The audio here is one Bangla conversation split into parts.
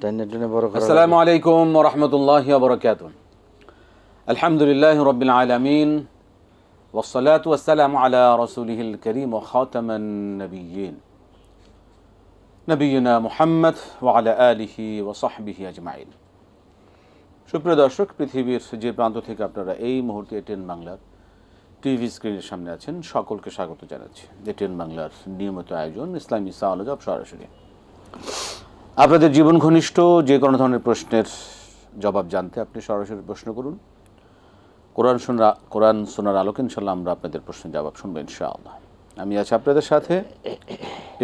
আসসালামু আলাইকুম ওয়া রাহমাতুল্লাহি ওয়া বারাকাতুহু। আলহামদুলিল্লাহি রাব্বিল আলামিন ওয়াস সালাতু ওয়াস সালামু আলা রাসূলিহিল কারীম ওয়া খাতামান নাবিয়্যিন নবিয়িনা মুহাম্মদ ওয়া আলা আলিহি ওয়া সাহবিহি আজমাইন। সুপ্রিয় দর্শক, পৃথিবীর যে প্রান্ত থেকে আপনারা এই মুহূর্তে এটিএন বাংলার টিভি স্ক্রিনের সামনে আছেন, সকলকে স্বাগত জানাচ্ছি। এটিএন বাংলার নিয়মিত আয়োজন ইসলামী সাওয়াল জবাব সরাসরি। আপনাদের জীবন ঘনিষ্ঠ যে কোনো ধরনের প্রশ্নের জবাব জানতে আপনি সরাসরি প্রশ্ন করুন। কোরআন শোনার আলোকে ইনশাআল্লাহ আমরা আপনাদের প্রশ্নের জবাব শুনবো ইনশাআল্লাহ। আমি আছি আপনাদের সাথে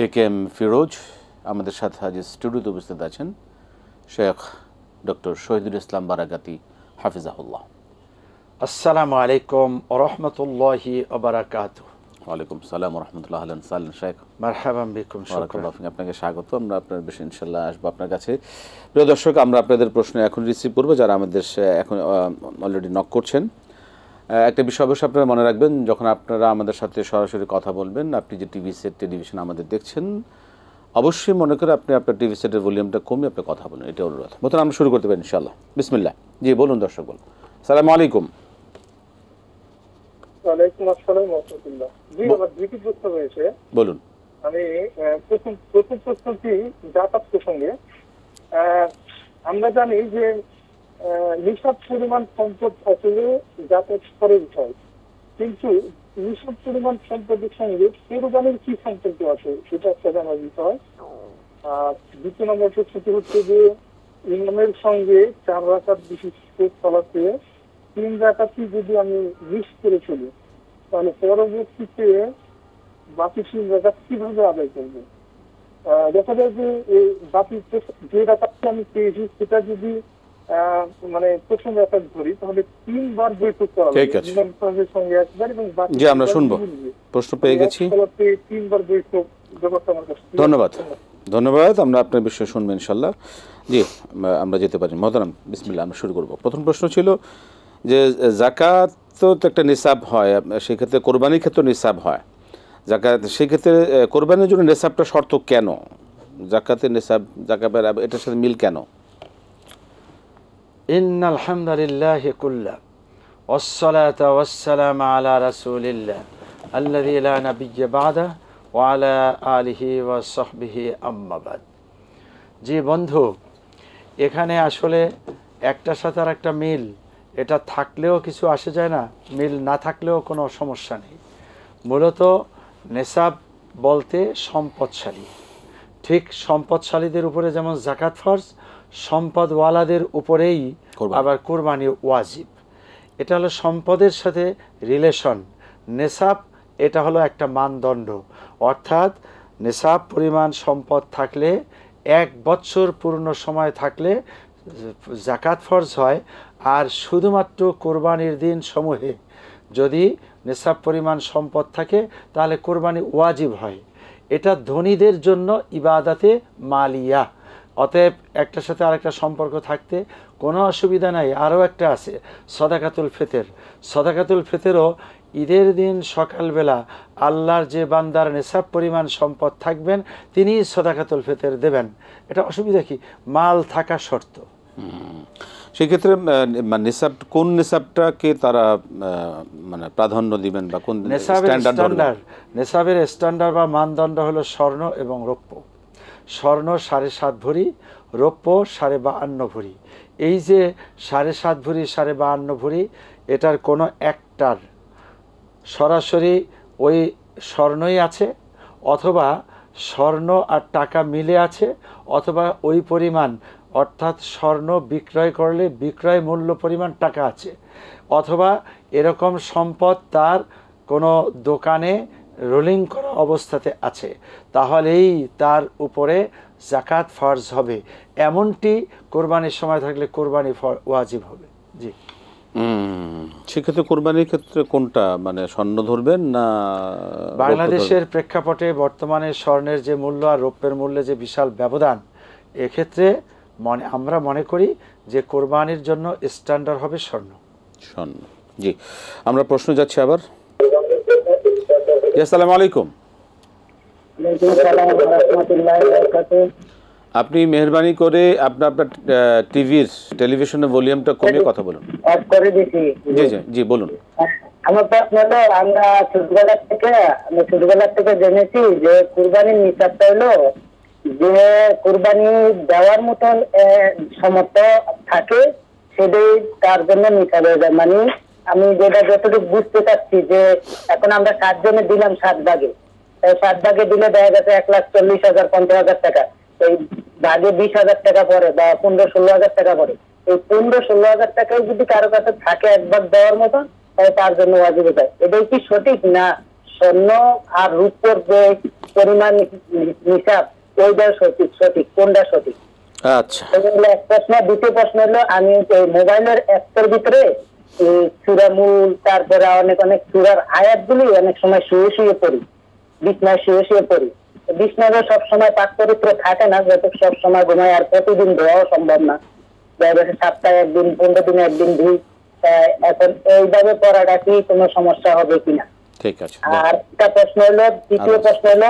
একেএম ফিরোজ। আমাদের সাথে আজ স্টুডিওতে উপস্থিত আছেন শেখ ডক্টর শহীদুল ইসলাম বারাকাতি হাফিজাহুল্লাহ। আসসালামু আলাইকুম ওয়া রাহমাতুল্লাহি ওয়া বারাকাতুহু। ওয়ালাইকুম সালাম ওয়া রাহমাতুল্লাহি আহলান সাহলান শেখ। মারহাবান বিকুম। শুকরান, আপনাকে স্বাগত। আমরা আপনার বেশি ইনশাআল্লাহ আসবো আপনার কাছে। প্রিয় দর্শক, আমরা আপনাদের প্রশ্ন এখন রিসিভ করবো, যারা আমাদের এখন অলরেডি নক করছেন। একটা বিষয় অবশ্যই আপনারা মনে রাখবেন, যখন আপনারা আমাদের সাথে সরাসরি কথা বলবেন, আপনি যে টিভি সেট টেলিভিশন আমাদের দেখছেন, অবশ্যই মনে করে আপনি আপনার টিভি সেটের ভলিউমটা কমিয়ে আপনি কথা বলুন, এটা অনুরোধ। মতন আমরা শুরু করতে পারি ইনশাআল্লাহ। বিসমিল্লাহ। জি বলুন দর্শক, বলুন। আসসালামু আলাইকুম। ওয়ালাইকুম আসসালাম ওয়া রাহমাতুল্লাহ। জি, আমার দুটি প্রশ্ন রয়েছে। বলুন। আমি প্রথম প্রশ্নটি জাকাত প্রসঙ্গে। আমরা জানি যে নিসাব পরিমাণ সম্পদ আসলে জাকাত করার বিষয়, কিন্তু নিসাব পরিমাণ সম্পদের সঙ্গে কুরবানির কি সম্পর্ক আছে সেটা একটা জানার বিষয়। আর দ্বিতীয় নম্বর প্রশ্নটি হচ্ছে যে ইমামের সঙ্গে 4 রাকাত বিশিষ্ট সালাতে 3 রাকাতই যদি আমি মিস করে চলি, তাহলে পরবর্তীতে বাকি 3 রাকাত কিভাবে আদায় করবো? দেখা যায় যে বাকি যে রাকাতটা আমি পেয়েছি সেটা যদি মানে প্রথম রাকাত ধরি, তাহলে 3 বার বৈঠক করা হবে ইমাম সাহেবের সঙ্গে একবার, এবং বাকি জি আমরা শুনবো। প্রশ্ন পেয়ে গেছি। 3 বার বৈঠক ব্যাপারটা আমার কাছে। ধন্যবাদ। আমরা আপনার বিষয়ে শুনবো ইনশাআল্লাহ। জি, আমরা যেতে পারি। মোহতারাম, বিসমিল্লাহ, আমরা শুরু করব। প্রথম প্রশ্ন ছিল যে জাকাত তো একটা নিসাব হয়, সেক্ষেত্রে কোরবানির ক্ষেত্রে নিসাব হয় জাকাত, সেক্ষেত্রে কোরবানির জন্য নিসাবটা শর্ত কেন? জাকাতের নিসাব জাকাতের এটার সাথে মিল কেন? ইন্নাল হামদুলিল্লাহি কুল্লা ওয়াস সালাতু ওয়াস সালামু আলা রাসূলিল্লাহ আল্লাযী লা নাবিয়্যা বা'দা ওয়া আলা আলিহি ওয়া সাহবিহি আম্মা বাদ। জি বন্ধু, এখানে আসলে একটার সাথে আর একটা মিল, এটা থাকলেও কিছু আসে যায় না, মিল না থাকলেও কোনো সমস্যা নেই। মূলত নেসাব বলতে সম্পদশালী, ঠিক সম্পদশালীদের উপরে যেমন জাকাত ফরজ, সম্পদওয়ালাদের উপরেই আবার কুরবানি ওয়াজিব। এটা হলো সম্পদের সাথে রিলেশন। নেসাব এটা হলো একটা মানদণ্ড, অর্থাৎ নেসাব পরিমাণ সম্পদ থাকলে 1 বছর পূর্ণ সময় থাকলে জাকাত ফরজ হয়। আর শুধুমাত্র কোরবানির দিন সমূহে যদি নেসাব পরিমাণ সম্পদ থাকে তাহলে কোরবানি ওয়াজিব হয়। এটা ধনীদের জন্য ইবাদাতে মালিয়া। অতএব একটার সাথে আরেকটা সম্পর্ক থাকতে কোনো অসুবিধা নাই। আরও একটা আছে সদাকাতুল ফিতর। সদাকাতুল ফিতরও ঈদের দিন সকালবেলা আল্লাহর যে বান্দার নেসাব পরিমাণ সম্পদ থাকবেন তিনি সদাকাতুল ফিতর দেবেন। এটা অসুবিধা কি? মাল থাকা শর্ত। সেক্ষেত্রে নিসাব, কোন নিসাবটাকে তারা মানে প্রাধান্য দিবেন বা কোন স্ট্যান্ডার্ড? নেসাবের স্ট্যান্ডার্ড বা মানদণ্ড হলো স্বর্ণ এবং রৌপ্য। স্বর্ণ 7.5 ভরি, রৌপ্য 52.5 ভরি। এই যে 7.5 ভরি 52.5 ভরি, এটার কোনো একটার সরাসরি ওই স্বর্ণই আছে, অথবা স্বর্ণ আর টাকা মিলে আছে, অথবা ওই পরিমাণ, অর্থাৎ স্বর্ণ বিক্রয় করলে বিক্রয় মূল্য পরিমাণ টাকা আছে, অথবা এরকম সম্পদ তার কোনো দোকানে রোলিং করা অবস্থাতে আছে, তাহলেই তার উপরে জাকাত ফরজ হবে। এমনটি কোরবানির সময় থাকলে কোরবানি ওয়াজিব হবে। জি, সেক্ষেত্রে কোরবানির ক্ষেত্রে কোনটা, মানে স্বর্ণ ধরবেন না? বাংলাদেশের প্রেক্ষাপটে বর্তমানে স্বর্ণের যে মূল্য আর রৌপ্যের মূল্যে যে বিশাল ব্যবধান, এক্ষেত্রে আমরা মনে করি যে কোরবানির জন্য স্ট্যান্ডার্ড হবে স্বর্ণ। জি, আমরা প্রশ্ন যাচ্ছি আবার। আসসালামু আলাইকুম। আপনি মেহরবানি করে আপনার টেলিভিশনের ভলিউমটা কমিয়ে কথা বলুন। অফ করে দিছি। জি জি জি বলুন। আমার প্রশ্ন হলো, আমরা ছোটবেলা থেকে জেনেছি যে কুরবানির নিসাবটা হলো যে কুরবানি দেওয়ার মতন সমর্থ থাকে সেটাই তার জন্য নিসাব হয়ে যায়। মানে আমি যেটা যতটুকু বুঝতে চাচ্ছি যে এখন আমরা 7 জনে দিলাম 7 ভাগে, 7 ভাগে দিলে দেখা গেছে 1,40,000 50,000 টাকা, এই ভাগে 20,000 টাকা পড়ে বা 15-16,000 টাকা পড়ে। এই 15-16,000 টাকায় যদি কারো কাছে থাকে 1 ভাগ দেওয়ার মতন, তাহলে তার জন্য ওয়াজিব হয়ে যায়। এটাই কি সঠিক, না স্বর্ণ আর রূপোর যে পরিমাণ নিসাব ওইটা সঠিক কোনটা সঠিক? আচ্ছা, এক প্রশ্ন। দ্বিতীয় প্রশ্ন হলো, আমি মোবাইলের অ্যাপের ভিতরে সূরা মূল, তারপরে অনেক সূরার আয়াতগুলি অনেক সময় শুয়ে শুয়ে পড়ি, বিছনায় শুয়ে পড়ি। বিছনায় সবসময় পাক পবিত্র থাকে না, যত সব সময় ঘুমায়, আর প্রতিদিন ধোয়াও সম্ভব না। দেখা গেছে সপ্তাহে 1 দিন 15 দিনে 1 দিন ধুই। এখন এইভাবে পড়াটা কি কোনো সমস্যা হবে কিনা? ঠিক আছে। আর একটা প্রশ্ন হলো, তৃতীয় প্রশ্ন হলো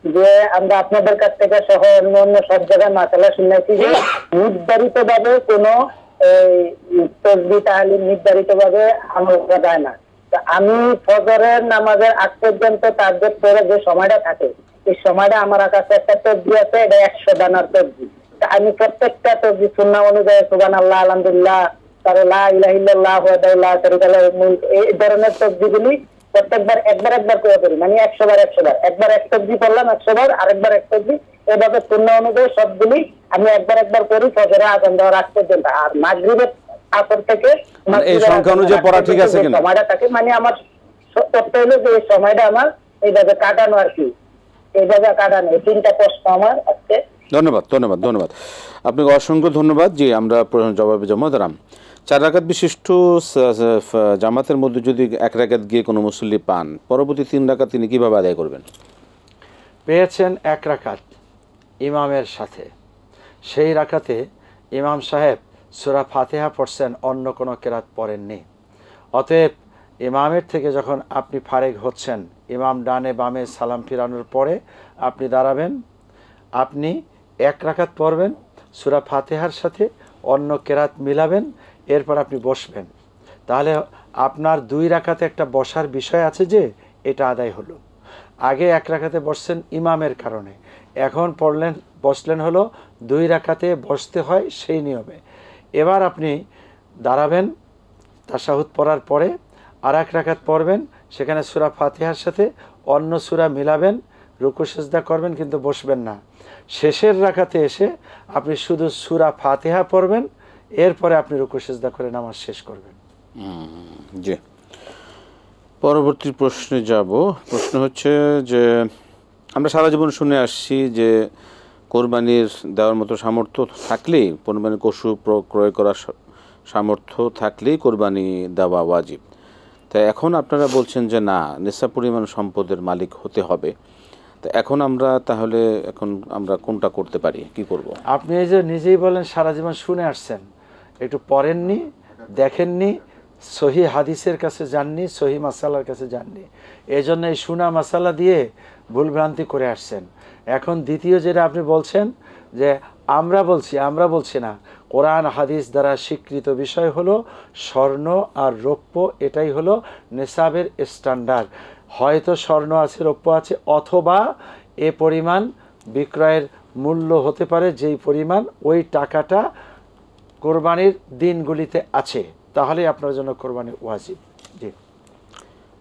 যে আমরা আপনাদের কাছ থেকে সহ অন্য সব জায়গায় মাসালা শুনেছি যে নির্ধারিত ভাবে কোনো তসবিহ তাহলিল নির্ধারিত ভাবে আমল করা যায় না। আমি ফজরের নামাজের আগ পর্যন্ত তাহাজ্জুদ পড়ে যে সময়টা থাকে, এই সময়টা আমার কাছে একটা তসবিহ আছে, এটা 100 দানার তসবিহ। আমি প্রত্যেকটা তসবিহ সুন্নাহ অনুযায়ী সুবহানাল্লাহ, আলহামদুলিল্লাহ, তারপরে লা ইলাহা ইল্লাল্লাহ ওয়াহদাহু লা শারীকা লাহু এই ধরনের তসবিহগুলি প্রত্যেকবার একবার করে করি। মানে 100 বার একবার এক তসবিহ পড়লাম 100 বার, আরেকবার এক তসবিহ, এভাবে সুন্নাহ অনুযায়ী সবগুলি আমি একবার করি ফজরের আযান দেওয়ার আগ পর্যন্ত। আর মাগরিবের আসর থেকে এই সংখ্যা অনুযায়ী পড়া ঠিক আছে কিনা সময়টা থাকে, মানে আমার করতে হলো যে এই সময়টা আমার এইভাবে কাটানো আর কি, এইভাবে কাটানো। এই 3টা প্রশ্ন আমার আজকে। ধন্যবাদ আপনাকে অসংখ্য ধন্যবাদ। জি, আমরা জবাবে জমা দিলাম। 4 রাকাত বিশিষ্ট জামাতের মধ্যে যদি 1 রাকাত গিয়ে কোনো মুসল্লি পান, পরবর্তী 3 রাকাত তিনি কিভাবে আদায় করবেন? পেয়েছেন 1 রাকাত ইমামের সাথে, সেই রাকাতে ইমাম সাহেব সূরা ফাতিহা পড়ছেন, অন্য কোনো কেরাত পড়েননি। অতএব ইমামের থেকে যখন আপনি ফারেগ হচ্ছেন, ইমাম ডানে বামে সালাম ফিরানোর পরে আপনি দাঁড়াবেন, আপনি 1 রাকাত পড়বেন, সূরা ফাতিহার সাথে অন্য কেরাত মিলাবেন, এরপর আপনি বসবেন। তাহলে আপনার 2 রাকাতে একটা বসার বিষয় আছে, যে এটা আদায় হলো। আগে 1 রাকাতে বসছেন ইমামের কারণে, এখন বসলেন হলো 2 রাকাতে বসতে হয় সেই নিয়মে। এবার আপনি দাঁড়াবেন, তাশাহুদ পড়ার পরে আর 1 রাকাত পড়বেন, সেখানে সূরা ফাতিহার সাথে অন্য সূরা মিলাবেন, রুকু সিজদা করবেন, কিন্তু বসবেন না। শেষের রাকাতে এসে আপনি শুধু সূরা ফাতিহা পড়বেন, এরপরে আপনি রুকু সিজদা করে নামাজ শেষ করবেন। জি, পরবর্তী প্রশ্নে যাব। প্রশ্ন হচ্ছে যে আমরা সারা জীবন শুনে আসছি যে কোরবানির দেওয়ার মতো সামর্থ্য থাকলেই, কোরবানির পশু ক্রয় করার সামর্থ্য থাকলেই কোরবানি দেওয়া ওয়াজিব। তাই এখন আপনারা বলছেন যে না, নিসাব পরিমাণ সম্পদের মালিক হতে হবে। তো এখন আমরা কোনটা করতে পারি, কি করব? আপনি এই যে নিজেই বলেন সারা জীবন শুনে আসছেন, একটু পড়েননি, দেখেননি, সহি হাদিসের কাছে যাননি, সহি মাসালার কাছে যাননি, এই জন্য এই শোনা মাসালা দিয়ে ভুলভ্রান্তি করে আসছেন। এখন দ্বিতীয় যেটা আপনি বলছেন যে আমরা বলছি না, কোরআন হাদিস দ্বারা স্বীকৃত বিষয় হলো স্বর্ণ আর রৌপ্য, এটাই হলো নিসাবের স্ট্যান্ডার্ড। হয়তো স্বর্ণ আছে, রৌপ্য আছে, অথবা এ পরিমাণ বিক্রয়ের মূল্য হতে পারে যেই পরিমাণ ওই টাকাটা কোরবানির দিনগুলিতে আছে, তাহলে আপনার জন্য কোরবানি ওয়াজিব। জি,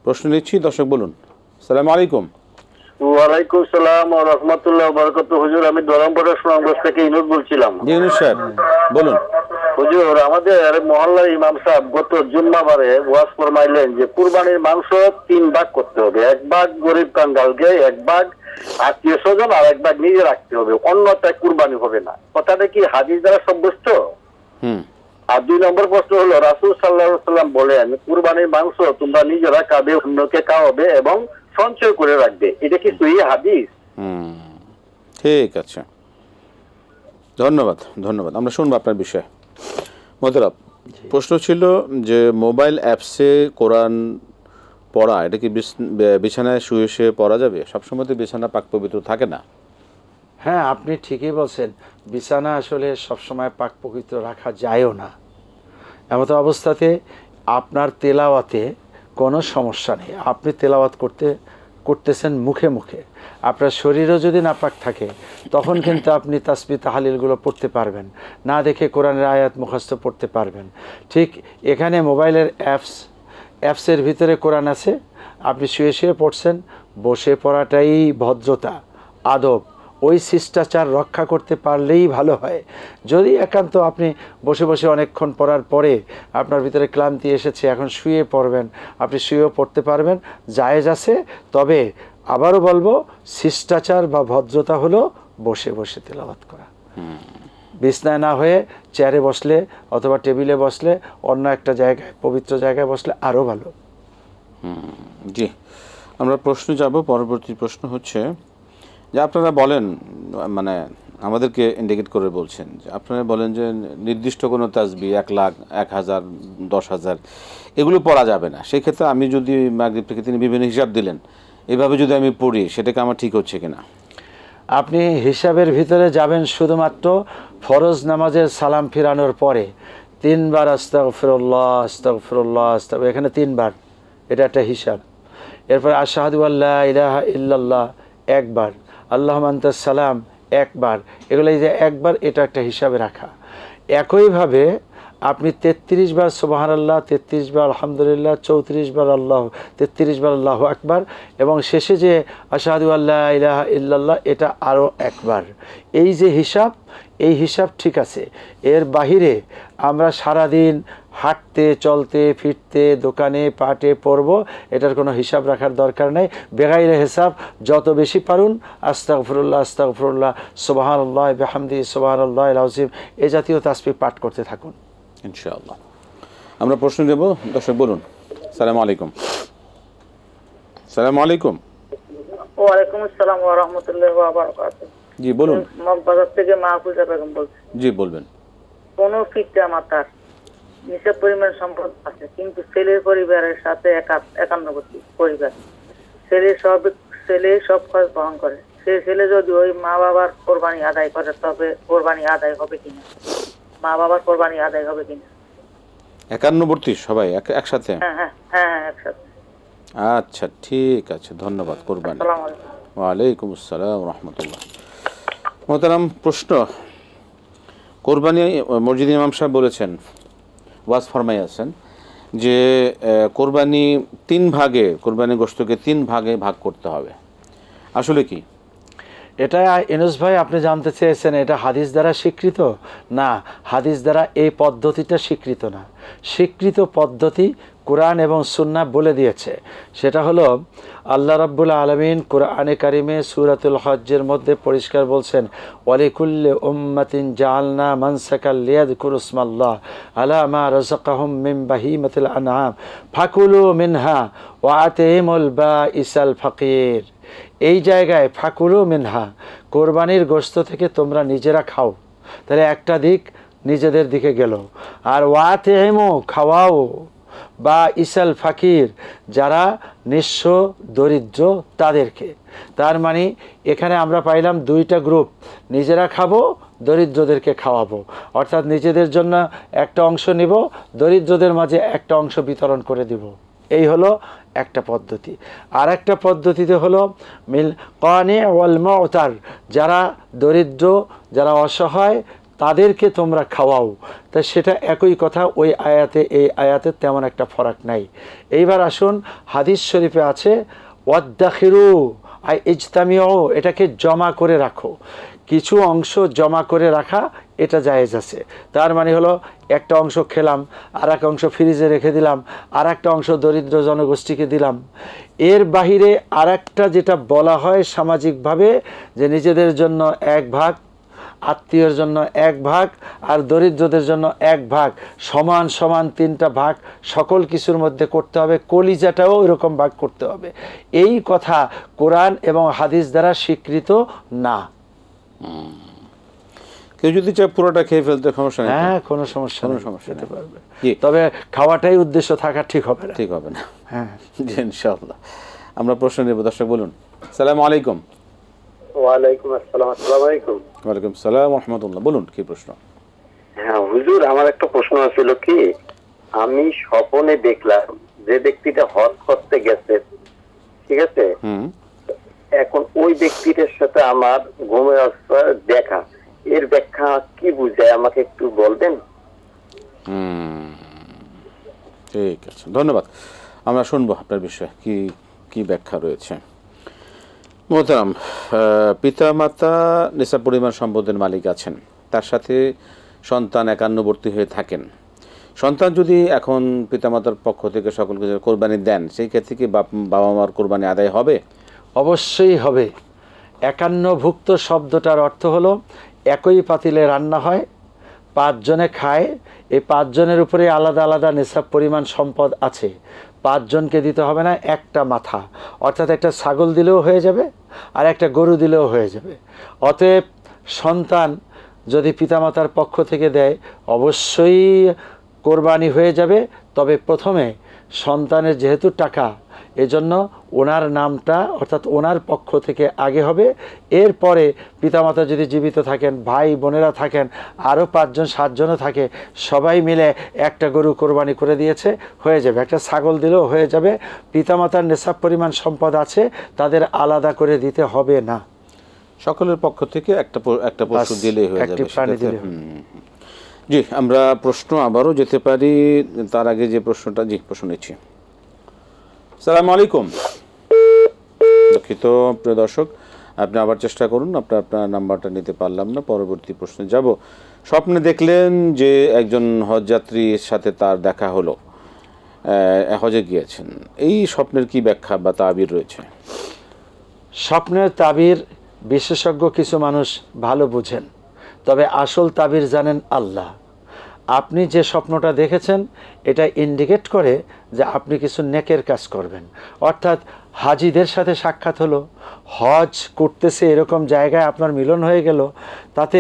প্রশ্ন নিচ্ছি, দর্শক বলুন। আসসালামু আলাইকুম। ওয়ালাইকুম সালাম ওয়া রাহমাতুল্লাহি ওয়া বারাকাতুহু। হুজুর, আমি ধরমপাড়া সুনামগঞ্জ থেকে ইনুস বলছিলাম। জি ইনুস সাহেব বলুন। হুজুর, আমাদের মহল্লার ইমাম সাহেব গত জুম্মাবারে ওয়াজ ফরমাইলেন যে কুরবানির মাংস 3 ভাগ করতে হবে। 1 ভাগ গরিব কাঙ্গালকে, 1 ভাগ আত্মীয় স্বজন, আর 1 ভাগ নিজে রাখতে হবে, অন্যটা কুরবানি হবে না। কথাটা কি হাদিস দ্বারা সাব্যস্ত? আর 2 নম্বর প্রশ্ন হলো, রাসূল সাল্লাল্লাহু আলাইহি ওয়াসাল্লাম বলেন কুরবানির মাংস তোমরা নিজেরা খাবে, অন্যকে খাওয়াবে এবং সঞ্চয় করে রাখবে, এটা কি সহিহ হাদিস? ঠিক আছে, ধন্যবাদ। আমরা শুনবো আপনার বিষয়ে। মোহতারাম, প্রশ্ন ছিল যে মোবাইল অ্যাপসে কোরআন পড়া, এটা কি বিছানায় শুয়ে শুয়ে পড়া যাবে? সবসময় তো বিছানা পাক পবিত্র থাকে না। হ্যাঁ, আপনি ঠিকই বলছেন, বিছানা আসলে সবসময় পাক পবিত্র রাখা যায়ও না। এমত অবস্থাতে আপনার তেলাওয়াতে কোনো সমস্যা নেই, আপনি তেলাওয়াত করতেছেন মুখে মুখে, আপনার শরীরও যদি নাপাক থাকে তখন কিন্তু আপনি তাসবিহ তাহলিলগুলো পড়তে পারবেন, না দেখে কোরআনের আয়াত মুখস্থ পড়তে পারবেন। ঠিক এখানে মোবাইলের অ্যাপসের ভিতরে কোরআন আছে, আপনি শুয়ে শুয়ে পড়ছেন, বসে পড়াটাই ভদ্রতা, আদব, ওই শিষ্টাচার রক্ষা করতে পারলেই ভালো হয়। যদি একান্ত আপনি বসে বসে অনেকক্ষণ পড়ার পরে আপনার ভিতরে ক্লান্তি এসেছে, এখন শুয়ে পড়বেন, আপনি শুয়েও পড়তে পারবেন, জায়েজ আছে। তবে আবারও বলবো, শিষ্টাচার বা ভদ্রতা হলো বসে বসে তেলাওয়াত করা। বিছনায় না হয়ে চেয়ারে বসলে অথবা টেবিলে বসলে, অন্য একটা জায়গায় পবিত্র জায়গায় বসলে আরও ভালো। জি, আমরা প্রশ্ন যাব। পরবর্তী প্রশ্ন হচ্ছে যে আপনারা বলেন, মানে আমাদেরকে ইন্ডিকেট করে বলছেন যে আপনারা বলেন যে নির্দিষ্ট কোনো তাসবিহ 1 লাখ, 1000, 10,000 এগুলো পড়া যাবে না। সেই ক্ষেত্রে আমি যদি মাগরিব থেকে তিনি বিভিন্ন হিসাব দিলেন, এভাবে যদি আমি পড়ি, সেটাকে আমার ঠিক হচ্ছে কিনা? আপনি হিসাবের ভিতরে যাবেন শুধুমাত্র ফরজ নামাজের সালাম ফিরানোর পরে 3 বার আস্তাগফিরুল্লাহ আস্তাগফিরুল্লাহ আস্তাগফির, এখানে 3 বার, এটা একটা হিসাব। এরপর আশহাদু আল্লা ইলাহা ইল্লাল্লাহ 1 বার, আল্লাহুম্মা আনতাস সালাম 1 বার, এগুলো এই যে 1 বার, এটা একটা হিসাবে রাখা। একইভাবে আপনি 33 বার সুবহানাল্লাহ, 33 বার আলহামদুলিল্লাহ, 34 বার 33 বার আল্লাহু আকবার, এবং শেষে যে আশহাদু আল্লা ইলাহা ইল্লাল্লাহ, এটা আরও 1 বার। এই যে হিসাব, এই হিসাব ঠিক আছে। এর বাহিরে আমরা সারাদিন হাঁটতে চলতে ফিরতে দোকানে পাটে পড়ব, এটার কোনো হিসাব রাখার দরকার নেই। বেগাইরে হিসাব যত বেশি পারুন আস্তাগফিরুল্লাহ আস্তাগফিরুল্লাহ সুবহানাল্লাহ বিহামদিহি সুবহানাল্লাহিল আযীম, এই জাতীয় তাসবিহ পাঠ করতে থাকুন ইনশাআল্লাহ। আমরা প্রশ্ন দেব। দর্শক বলুন। আসসালামু আলাইকুম। আসসালামু আলাইকুম। ওয়ালাইকুম আসসালাম ওয়া রাহমাতুল্লাহি ওয়া বারাকাতুহু। জি বলুন। মগবাজার থেকে মাহফুজা বেগম বলছি। জি বলবেন। কোন পিতা মাতার নিশ্চয় পরিমাণ সম্পদ আছে, কিন্তু ছেলের পরিবারের সাথে একান্নবর্তী পরিবার, ছেলে সব খরচ বহন করে, সেই ছেলে যদি ওই মা বাবার কোরবানি আদায় করে, তবে কোরবানি আদায় হবে কিনা? মা বাবার কোরবানি আদায় হবে কিনা? একান্নবর্তী সবাই একসাথে? হ্যাঁ হ্যাঁ হ্যাঁ একসাথে। আচ্ছা ঠিক আছে, ধন্যবাদ। কোরবানি। আসসালামু আলাইকুম। ওয়ালাইকুম আসসালাম রহমতুল্লাহ। মোহতারাম, প্রশ্ন, কোরবানি মসজিদ ইমাম সাহেব বলেছেন, ওয়াজ ফরমাই আছেন যে কোরবানি 3 ভাগে, কোরবানি গোশতকে 3 ভাগে ভাগ করতে হবে। আসলে কি এটা? ইনুস ভাই, আপনি জানতে চেয়েছেন এটা হাদিস দ্বারা স্বীকৃত? না, হাদিস দ্বারা এই পদ্ধতিটা স্বীকৃত না। স্বীকৃত পদ্ধতি কোরআন এবং সুন্নাহ বলে দিয়েছে। সেটা হলো আল্লাহ রাব্বুল আলামিন কোরআনে কারিমে সূরাতুল হজ্জের মধ্যে পরিষ্কার বলছেন, ওয়ালিকুল্লি উম্মাতিন জাআলনা মানসাকাল লিয়াযকুরু ইসমাল্লাহ আলা মা রাযাকাহুম মিন বাহিমাতিল আনআম ফাকুলু মিনহা ওয়া আতিমুল বাঈসাল ফাকির। এই জায়গায় ফাকুলু মিনহা, কোরবানির গোশত থেকে তোমরা নিজেরা খাও, তাহলে একটা দিক নিজেদের দিকে গেল। আর ওয়াতিমু, খাওয়াও, বা ইসাল ফাকির, যারা নিঃস্ব দরিদ্র তাদেরকে। তার মানে এখানে আমরা পাইলাম 2টা গ্রুপ, নিজেরা খাবো, দরিদ্রদেরকে খাওয়াবো। অর্থাৎ নিজেদের জন্য একটা অংশ নিব, দরিদ্রদের মাঝে একটা অংশ বিতরণ করে দিব। এই হলো একটা পদ্ধতি। আর একটা পদ্ধতিতে হলো মিল কানি ওয়াল মুতার, যারা দরিদ্র, যারা অসহায়, তাদেরকে তোমরা খাওয়াও। তা সেটা একই কথা, ওই আয়াতে এই আয়াতে তেমন একটা ফারাক নাই। এইবার আসুন, হাদিস শরীফে আছে ওয়াদ্দাখিরু আই ইজতামিউ, এটাকে জমা করে রাখো। কিছু অংশ জমা করে রাখা, এটা জায়েজ আছে। তার মানে হলো একটা অংশ খেলাম, আর এক অংশ ফ্রিজে রেখে দিলাম, আর একটা অংশ দরিদ্র জনগোষ্ঠীকে দিলাম। এর বাহিরে আর একটা যেটা বলা হয় সামাজিকভাবে, যে নিজেদের জন্য 1 ভাগ, আত্মীয়র জন্য 1 ভাগ, আর দরিদ্রদের জন্য 1 ভাগ, সমান সমান 3টা ভাগ সকল কিছুর মধ্যে করতে হবে। কলিজাটাও এরকম ভাগ করতে হবে। এই কথা কোরআন এবং হাদিস দ্বারা স্বীকৃত না। কেউ যদি চায় পুরোটা খেয়ে ফেলতে, সমস্যা নেই? হ্যাঁ, কোনো সমস্যা নেই, সমস্যা খেতে পারবে। জি। তবে খাওয়াটাই উদ্দেশ্য থাকা ঠিক হবে না। ঠিক হবে না। হ্যাঁ জি ইনশাআল্লাহ। আমরা প্রশ্ন নেব। দর্শক বলুন। আসসালামু আলাইকুম। ওয়ালাইকুম আসসালাম। আসসালামু আলাইকুম। ওয়ালাইকুম সালাম ওয়া রাহমাতুল্লাহ। বলুন কি প্রশ্ন? হ্যাঁ হুজুর, আমার একটা প্রশ্ন ছিল কি, আমি স্বপ্নে দেখলাম যে ব্যক্তিটা হজ করতে গেছে, ঠিক আছে, এখন ওই ব্যক্তিটার সাথে আমার ঘুমের অবস্থায় দেখা, এর ব্যাখ্যা কি বুঝায় আমাকে একটু বলবেন? ঠিক আছে, ধন্যবাদ। আমরা শুনবো আপনার বিষয়ে কি কি ব্যাখ্যা রয়েছে। মোহতারাম, পিতা মাতা নিসাব পরিমাণ সম্পদের মালিক আছেন, তার সাথে সন্তান একান্নবর্তী হয়ে থাকেন। সন্তান যদি এখন পিতামাতার পক্ষ থেকে সকল কিছু কোরবানি দেন, সেই ক্ষেত্রে কি বাবা মার কোরবানি আদায় হবে? অবশ্যই হবে। একান্নভুক্ত শব্দটার অর্থ হলো একই পাতিলে রান্না হয়, 5 জনে খায়, এই 5 জনের উপরে আলাদা আলাদা নিসাব পরিমাণ সম্পদ আছে। 5 জনকে দিতে হবে না একটা মাথা, অর্থাৎ একটা ছাগল দিলেও হয়ে যাবে আর একটা গরু দিলেও হয়ে যাবে। অতএব সন্তান যদি পিতামাতার পক্ষ থেকে দেয় অবশ্যই কোরবানি হয়ে যাবে। তবে প্রথমে সন্তানের যেহেতু টাকা, এজন্য ওনার নামটা অর্থাৎ ওনার পক্ষ থেকে আগে হবে। এরপরে পিতামাতা যদি জীবিত থাকেন, ভাই বোনেরা থাকেন, আরও 5 জন 7 জনও থাকে, সবাই মিলে একটা গরু কোরবানি করে দিয়েছে, হয়ে যাবে। একটা ছাগল দিলেও হয়ে যাবে। পিতামাতার নেশাব পরিমাণ সম্পদ আছে, তাদের আলাদা করে দিতে হবে না। সকলের পক্ষ থেকে একটা পশু দিলেই হয়ে যাবে, একটি প্রাণী দিলে। জি, আমরা প্রশ্ন আবারও যেতে পারি, তার আগে যে প্রশ্নটা, জি প্রশ্ন নিচ্ছি। আসসালামু আলাইকুম। দুঃখিত প্রিয় দর্শক, আপনি আবার চেষ্টা করুন, আপনার নাম্বারটা নিতে পারলাম না। পরবর্তী প্রশ্নে যাব। স্বপ্নে দেখলেন যে একজন হজযাত্রীর সাথে তার দেখা হলো, হজে গিয়েছেন, এই স্বপ্নের কি ব্যাখ্যা বা তাবির রয়েছে? স্বপ্নের তাবির বিশেষজ্ঞ কিছু মানুষ ভালো বুঝেন, তবে আসল তাবির জানেন আল্লাহ। আপনি যে স্বপ্নটা দেখেছেন এটা ইন্ডিকেট করে যে আপনি কিছু নেকের কাজ করবেন। অর্থাৎ হাজিদের সাথে সাক্ষাৎ হলো, হজ করতেছে এরকম জায়গায় আপনার মিলন হয়ে গেল, তাতে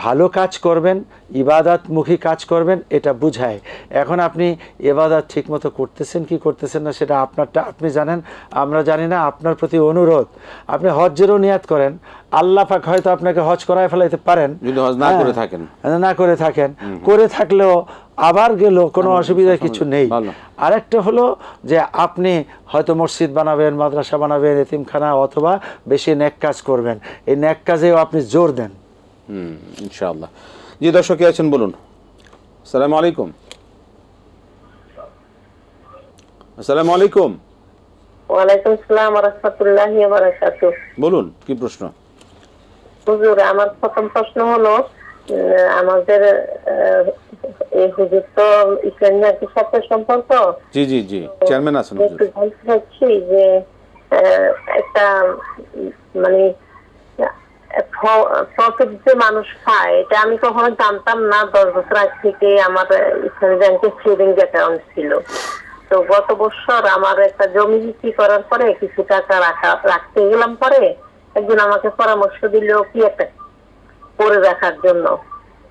ভালো কাজ করবেন, ইবাদতমুখী কাজ করবেন, এটা বুঝায়। এখন আপনি ইবাদত ঠিকমতো করতেছেন কি করতেছেন না সেটা আপনারটা আপনি জানেন, আমরা জানি না। আপনার প্রতি অনুরোধ, আপনি হজ্জেরও নিয়াত করেন, আল্লাহ পাক হয়তো আপনাকে হজ করায় ফেলাইতে পারেন, যদি হজ না করে থাকেন, করে থাকলেও আবার গেল, কোনো অসুবিধা কিছু নেই। আরেকটা হলো যে আপনি হয়তো মসজিদ বানাবেন, মাদ্রাসা বানাবেন, এতিমখানা, অথবা বেশি নেক কাজ করবেন, এই নেক কাজেও আপনি জোর দেন। ইনশাআল্লাহ। জি দর্শক কে আছেন বলুন। আসসালামু আলাইকুম। আসসালামু আলাইকুম। ওয়ালাইকুম আসসালাম ওয়া রাহমাতুল্লাহি ওয়া বারাকাতুহু। বলুন কি প্রশ্ন? হুজুর, আমার প্রথম প্রশ্ন হলো, আমাদের এই হুজুর তো ইসলামের সাথে সম্পর্ক। জি জি জি, চেয়ারম্যান আছেন হুজুর। বলতে চাচ্ছি যে একটা মানে প্রফিট যে মানুষ খায়, এটা আমি কখনো জানতাম না। 10 বছর আগ থেকে আমার ইসলামী ব্যাংকে সেভিংস অ্যাকাউন্ট ছিল। তো গত বছর আমার একটা জমি বিক্রি করার পরে কিছু টাকা রাখতে গেলাম, পরে একজন আমাকে পরামর্শ দিল কি একটা করে রাখার জন্য।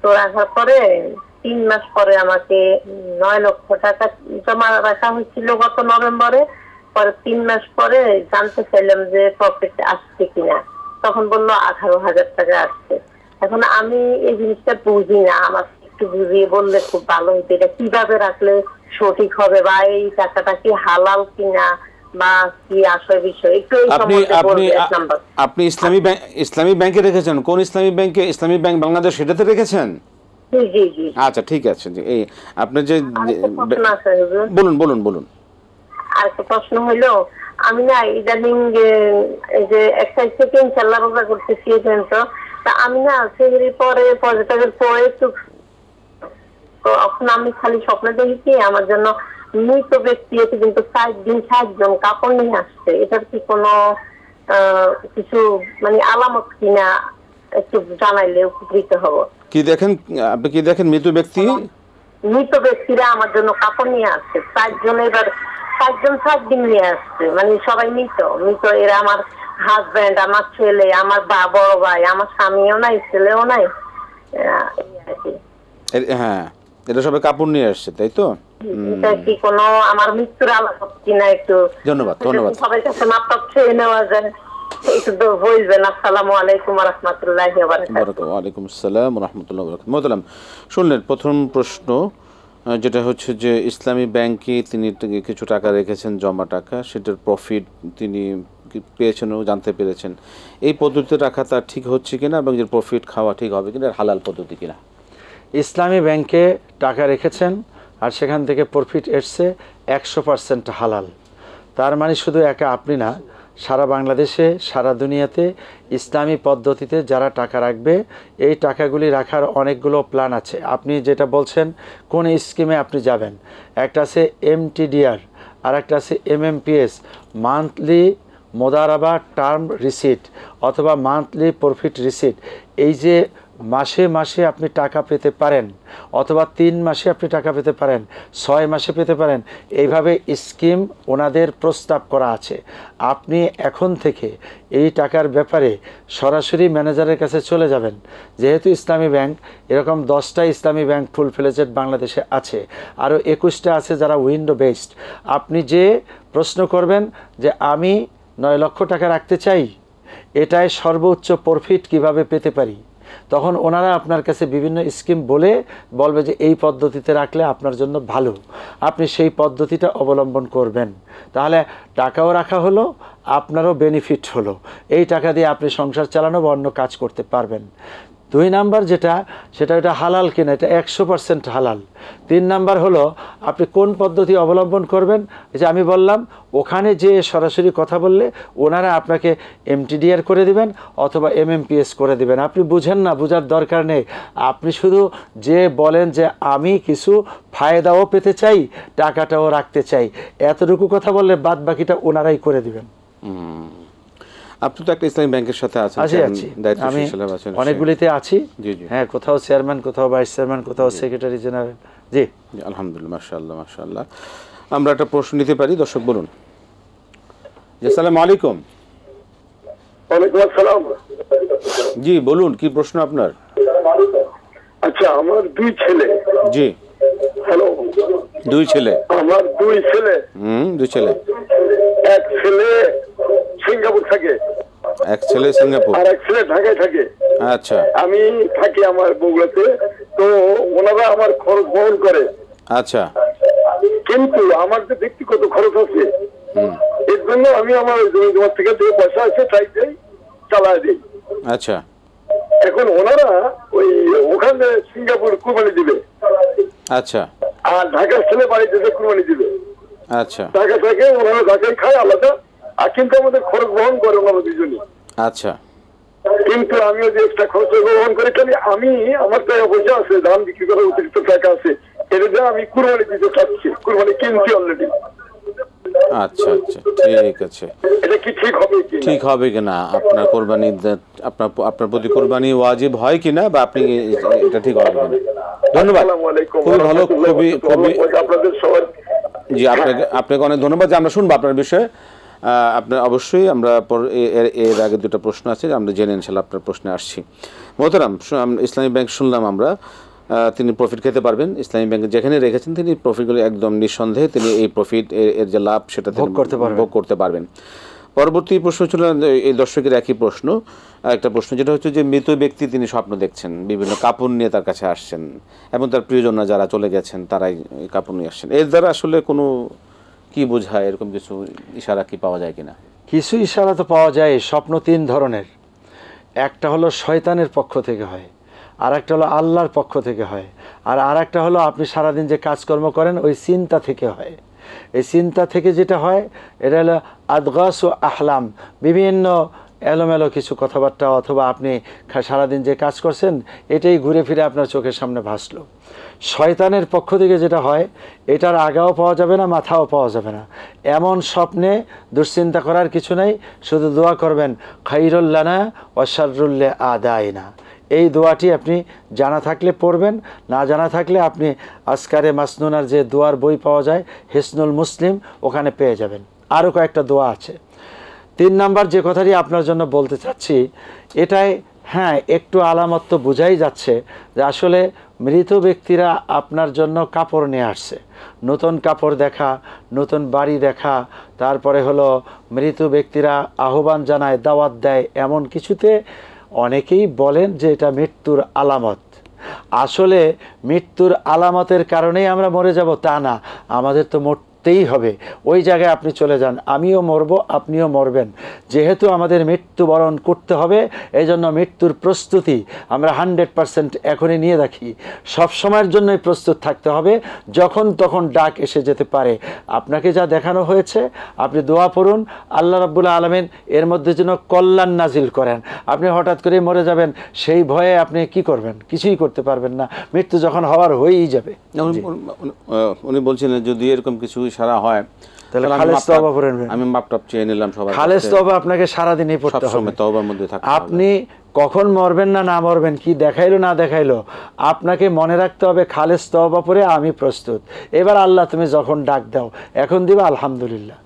তো রাখার পরে 3 মাস পরে আমাকে 9 লক্ষ টাকা জমা রাখা হয়েছিল গত নভেম্বরে। পরে 3 মাস পরে জানতে চাইলাম যে প্রফিট আসছে কিনা, তখন বললো 18,000 টাকা আসছে। এখন আমি এই জিনিসটা বুঝি না, আমার একটু বুঝিয়ে বললে খুব ভালো হতো। এটা কিভাবে রাখলে সঠিক হবে, বা এই টাকাটা কি হালাল কিনা, বা কি আসল বিষয় একটু এই সম্বন্ধে বলবেন। আপনি ইসলামী ব্যাংকে রেখেছেন? কোন ইসলামী ব্যাংকে? ইসলামী ব্যাংক বাংলাদেশ, সেটাতে রেখেছেন? জি জি জি। আচ্ছা ঠিক আছে। এই আপনি যে বলুন বলুন বলুন। আরেকটা প্রশ্ন হলো, আমি না ইদানিং এই যে এক্সারসাইজ থেকে ইনশাআল্লাহ রোজা করতেছি, তো আমি না সেহরির পরে পর্যটকের পরে একটু, তো এখন আমি খালি স্বপ্ন দেখি আমার জন্য মৃত ব্যক্তি আছে, কিন্তু 7 দিন 7 জন কাপড় নিয়ে আসছে। এটার কি কোনো কিছু মানে আলামত কিনা একটু জানাইলে উপকৃত হব। কি দেখেন আপনি? কি দেখেন? মৃত ব্যক্তিরা আমার জন্য কাপড় নিয়ে আসছে 7 জন। এবার 7 জন 7 দিন নিয়ে আসছে, মানে সবাই মৃত। এরা আমার হাজবেন্ড, আমার ছেলে, আমার বড় ভাই, আমার স্বামীও নাই, ছেলেও নাই। হ্যাঁ, এটা সবাই কাপড় নিয়ে আসছে, তাই তো? এটা কি কোনো আমার মৃত্যুর আলামত কিনা একটু ধন্যবাদ সবার কাছে মাপটা চেয়ে নেওয়া যায়। একটু তো বলবেন। আসসালামু আলাইকুম ওয়া রাহমাতুল্লাহি ওয়া বারাকাতুহু। ওয়ালাইকুম আসসালাম ওয়া রাহমাতুল্লাহি ওয়া বারাকাতুহু। মোহতারাম, শুনলেন প্রথম প্রশ্ন, যেটা হচ্ছে যে ইসলামী ব্যাংকে তিনি কিছু টাকা রেখেছেন, জমা টাকা, সেটার প্রফিট তিনি পেয়েছেন ও জানতে পেরেছেন। এই পদ্ধতিতে রাখা তার ঠিক হচ্ছে কিনা এবং যে প্রফিট খাওয়া ঠিক হবে কিনা, হালাল পদ্ধতি কিনা? ইসলামী ব্যাংকে টাকা রেখেছেন আর সেখান থেকে প্রফিট এসছে 100% হালাল। তার মানে শুধু একা আপনি না, সারা বাংলাদেশে, সারা দুনিয়াতে ইসলামী পদ্ধতিতে যারা টাকা রাখবে, এই টাকাগুলি রাখার অনেকগুলো প্ল্যান আছে। আপনি যেটা বলছেন কোন স্কিমে আপনি যাবেন, একটা আছে MTDR আর একটা আছে MMPS, মান্থলি মোদারাবা টার্ম রিসিট অথবা মান্থলি প্রফিট রিসিট। এই যে মাসে মাসে আপনি টাকা পেতে পারেন, অথবা 3 মাসে আপনি টাকা পেতে পারেন, 6 মাসে পেতে পারেন, এইভাবে স্কিম ওনাদের প্রস্তাব করা আছে। আপনি এখন থেকে এই টাকার ব্যাপারে সরাসরি ম্যানেজারের কাছে চলে যাবেন। যেহেতু ইসলামী ব্যাংক, এরকম 10টা ইসলামী ব্যাংক ফুল ফ্লেজেড বাংলাদেশে আছে, আরও 21টা আছে যারা উইন্ডো বেসড। আপনি যে প্রশ্ন করবেন যে আমি 9 লক্ষ টাকা রাখতে চাই, এটাই সর্বোচ্চ প্রফিট কিভাবে পেতে পারি, তখন ওনারা আপনার কাছে বিভিন্ন স্কিম বলবে যে এই পদ্ধতিতে রাখলে আপনার জন্য ভালো, আপনি সেই পদ্ধতিটা অবলম্বন করবেন। তাহলে টাকাও রাখা হলো, আপনারও বেনিফিট হলো। এই টাকা দিয়ে আপনি সংসার চালানো বা অন্য কাজ করতে পারবেন। 2 নাম্বার সেটা হালাল কিনা, এটা 100% হালাল। 3 নাম্বার হলো আপনি কোন পদ্ধতি অবলম্বন করবেন। এই যে আমি বললাম, ওখানে যে সরাসরি কথা বললে ওনারা আপনাকে MTDR করে দিবেন অথবা MMPS করে দিবেন। আপনি বুঝেন না, বোঝার দরকার নেই। আপনি শুধু যে বলেন যে আমি কিছু ফায়দাও পেতে চাই, টাকাটাও রাখতে চাই, এতটুকু কথা বললে বাদ বাকিটা ওনারাই করে দিবেন। আপনি তো একটা ইসলামী ব্যাংকের সাথে আছেন, আমি অনেকগুলিতে আছি। হ্যাঁ, কোথাও চেয়ারম্যান, কোথাও ভাইস চেয়ারম্যান, কোথাও সেক্রেটারি জেনারেল। জি, আলহামদুলিল্লাহ, মাশাআল্লাহ মাশাআল্লাহ। আমরা একটা প্রশ্ন নিতে পারি? দর্শক বলুন। আসসালামু আলাইকুম। ওয়ালাইকুম আসসালাম। জি বলুন, কি প্রশ্ন আপনার? আচ্ছা, আমার 2 ছেলে। জি। হ্যালো। 2 ছেলে? আমার 2 ছেলে। 2 ছেলে। এক ছেলে সিঙ্গাপুর থাকে, এক ছেলে সিঙ্গাপুর, আর এক ছেলে ঢাকায় থাকে। আচ্ছা। আমি থাকি আমার বগুড়াতে। তো ওনারা আমার খরচ বহন করে। আচ্ছা। কিন্তু আমার যে ব্যক্তিগত খরচ আছে, এর জন্য আমি আমার জমি জমা থেকে যে পয়সা আছে তাই চালায় দিই। আচ্ছা। এখন ওনারা ওখানে সিঙ্গাপুর কুরবানি দিবে। আচ্ছা। আর ঢাকার ছেলে বাড়িতে কুরবানি দিবে। আচ্ছা। ঢাকা থেকে ওনারা ঢাকায় খায় আলাদা, আর কিন্তু আমাদের খরচ বহন করে ওনারা দুজনই। আচ্ছা। কিন্তু আমিও যে একটা খরচ বহন করি, খালি আমি আমার টাকা পয়সা আছে, ধান বিক্রি করার অতিরিক্ত টাকা আছে, এটা দিয়ে আমি কুরবানি দিতে চাচ্ছি, কুরবানি কিনছি অলরেডি। আচ্ছা আচ্ছা, ঠিক আছে। এটা কি ঠিক হবে? ঠিক হবে কিনা, আপনার কোরবানি, আপনার প্রতি কোরবানি ওয়াজিব হয় কিনা, বা আপনি এটা ঠিক হবে কিনা? ধন্যবাদ, খুবই ভালো, খুবই আপনাদের সবার। জি, আপনাকে অনেক ধন্যবাদ। যে আমরা শুনবো আপনার বিষয়ে। আপনার অবশ্যই আমরা এর আগে 2টা প্রশ্ন আছে, আমরা জেনে ইনশাল্লাহ আপনার প্রশ্নে আসছি। মোহতারাম, ইসলামী ব্যাংক শুনলাম আমরা, তিনি প্রফিট খেতে পারবেন। ইসলামী ব্যাংকে যেখানে রেখেছেন তিনি প্রফিটগুলো একদম নিঃসন্দেহে তিনি এই প্রফিট এর যে লাভ সেটা ভোগ করতে পারবেন। পরবর্তী প্রশ্ন ছিল এই দর্শকের একই প্রশ্ন, একটা প্রশ্ন যেটা হচ্ছে যে মৃত ব্যক্তি তিনি স্বপ্ন দেখছেন, বিভিন্ন কাপড় নিয়ে তার কাছে আসছেন এবং তার প্রিয়জনরা যারা চলে গেছেন তারাই কাপড় নিয়ে আসছেন। এর দ্বারা আসলে কোনো কি বোঝায়, এরকম কিছু ইশারা কি পাওয়া যায় কিনা? কিছু ইশারা তো পাওয়া যায়। স্বপ্ন 3 ধরনের। একটা হলো শয়তানের পক্ষ থেকে হয়, আর একটা হলো আল্লাহর পক্ষ থেকে হয়, আর একটা হলো আপনি সারাদিন যে কাজকর্ম করেন ওই চিন্তা থেকে হয়। এই চিন্তা থেকে যেটা হয় এটা হলো আদগাস ও আহলাম, বিভিন্ন এলোমেলো কিছু কথাবার্তা, অথবা আপনি সারাদিন যে কাজ করছেন এটাই ঘুরে ফিরে আপনার চোখের সামনে ভাসলো। শয়তানের পক্ষ থেকে যেটা হয়, এটার আগাও পাওয়া যাবে না, মাথাও পাওয়া যাবে না। এমন স্বপ্নে দুশ্চিন্তা করার কিছু নেই, শুধু দোয়া করবেন খাইরুল লানা ওয়া শাররুল আদাইনা। এই দোয়াটি আপনি জানা থাকলে পড়বেন, না জানা থাকলে আপনি আজকারে মাসনুনার যে দোয়ার বই পাওয়া যায়, হিসনুল মুসলিম, ওখানে পেয়ে যাবেন। আরও কয়েকটা দোয়া আছে। 3 নাম্বার যে কথাটি আপনার জন্য বলতে চাচ্ছি, এটাই হ্যাঁ একটু আলামত তো বোঝাই যাচ্ছে যে আসলে মৃত ব্যক্তিরা আপনার জন্য কাপড় নিয়ে আসছে, নতুন কাপড় দেখা, নতুন বাড়ি দেখা, তারপরে হলো মৃত ব্যক্তিরা আহ্বান জানায়, দাওয়াত দেয়, এমন কিছুতে অনেকেই বলেন যে এটা মৃত্যুর আলামত। আসলে মৃত্যুর আলামতের কারণেই আমরা মরে যাব তা না, আমাদের তো মরতেই হবে। ওই জায়গায় আপনি চলে যান, আমিও মরব, আপনিও মরবেন, যেহেতু আমাদের মৃত্যুবরণ করতে হবে, এই জন্য মৃত্যুর প্রস্তুতি আমরা 100% এখনই নিয়ে রাখি। সব সময়ের জন্যই প্রস্তুত থাকতে হবে, যখন তখন ডাক এসে যেতে পারে। আপনাকে যা দেখানো হয়েছে আপনি দোয়া পড়ুন, আল্লাহ রাব্বুল আলামিন এর মধ্যে যেন কল্যাণ নাজিল করেন। আপনি হঠাৎ করে মরে যাবেন, সেই ভয়ে আপনি কি করবেন? কিছুই করতে পারবেন না, মৃত্যু যখন হওয়ার হয়েই যাবে। উনি বলছিলেন যদি এরকম কিছু ইশারা হয় তাহলে খালেস তওবা পড়েন। আমি মাপটাপ চেয়ে নিলাম সবার কাছে। খালেস তওবা আপনাকে সারাদিনই পড়তে হবে, সবসময় তওবার মধ্যে থাকতে হবে। আপনি কখন মরবেন না না মরবেন, কি দেখাইলো না দেখাইলো, আপনাকে মনে রাখতে হবে খালেস তওবা পড়ে আমি প্রস্তুত। এবার আল্লাহ তুমি যখন ডাক দাও এখন দিবা আলহামদুলিল্লাহ।